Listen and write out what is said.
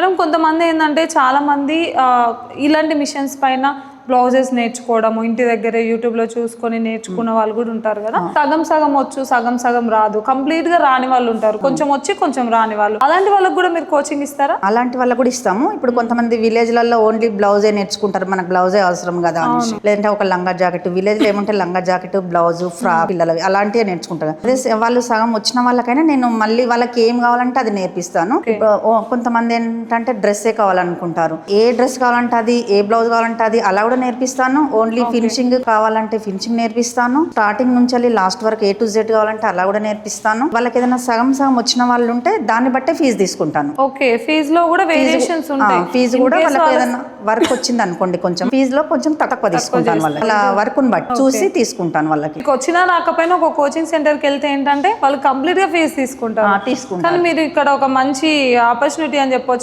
Madam కొంతమంది ఏంటంటే చాలా మంది ఇలాంటి మిషన్స్ పైన బ్లౌజెస్ నేర్చుకోవడము ఇంటి దగ్గరే యూట్యూబ్ లో చూసుకొని నేర్చుకున్న వాళ్ళు కూడా ఉంటారు కదా. సగం సగం వచ్చు, సగం సగం రాదు, కంప్లీట్ గా రాని వాళ్ళు ఉంటారు, కొంచెం వచ్చి కొంచెం రాని వాళ్ళు. అలాంటి వాళ్ళకి కూడా మీరు కోచింగ్ ఇస్తారా? అలాంటి వాళ్ళకి కూడా ఇస్తాము. ఇప్పుడు కొంతమంది విలేజ్ లలో ఓన్లీ బ్లౌజే నేర్చుకుంటారు, మనకు బ్లౌజే అవసరం కదా అనేసి. లేదంటే ఒక లంగా జాకెట్, విలేజ్ లో ఏమంటే లంగా జాకెట్, బ్లౌజ్, ఫ్రాక్ పిల్లలవి అలాంటివే నేర్చుకుంటారు. అదే వాళ్ళు సగం వచ్చిన వాళ్ళకైనా నేను మళ్ళీ వాళ్ళకి ఏం కావాలంటే అది నేర్పిస్తాను. కొంతమంది ఏంటంటే డ్రెస్సే కావాలనుకుంటారు, ఏ డ్రెస్ కావాలంటే అది, ఏ బ్లౌజ్ కావాలంటే అది అలా కూడా నేర్పిస్తాను. ఓన్లీ ఫినిషింగ్ కావాలంటే ఫినిషింగ్ నేర్పిస్తాను. స్టార్టింగ్ నుంచి లాస్ట్ వరకు A to Z కావాలంటే అలా కూడా నేర్పిస్తాను. వాళ్ళకి ఏదైనా సగం సగం వచ్చిన వాళ్ళు ఉంటే దాన్ని బట్టే ఫీజు తీసుకుంటాను. ఓకే, ఫీజు లో కూడా వేరియేషన్స్ ఉంటాయి. ఫీజు కూడా వాళ్ళకి ఏదైనా వర్క్ వచ్చింది అనుకోండి, కొంచెం ఫీజులో కొంచెం తక్కువ తీసుకుంటాను. వాళ్ళకి అలా వర్క్ ని బట్టి చూసి తీసుకుంటాను. వాళ్ళకి వచ్చినా రాకపోయినా ఒక కోచింగ్ సెంటర్ కి వెళ్తే ఏంటంటే వాళ్ళు కంప్లీట్ గా ఫీజు తీసుకుంటారు. కానీ మీరు ఇక్కడ ఒక మంచి ఆపర్చునిటీ అని చెప్పొచ్చు.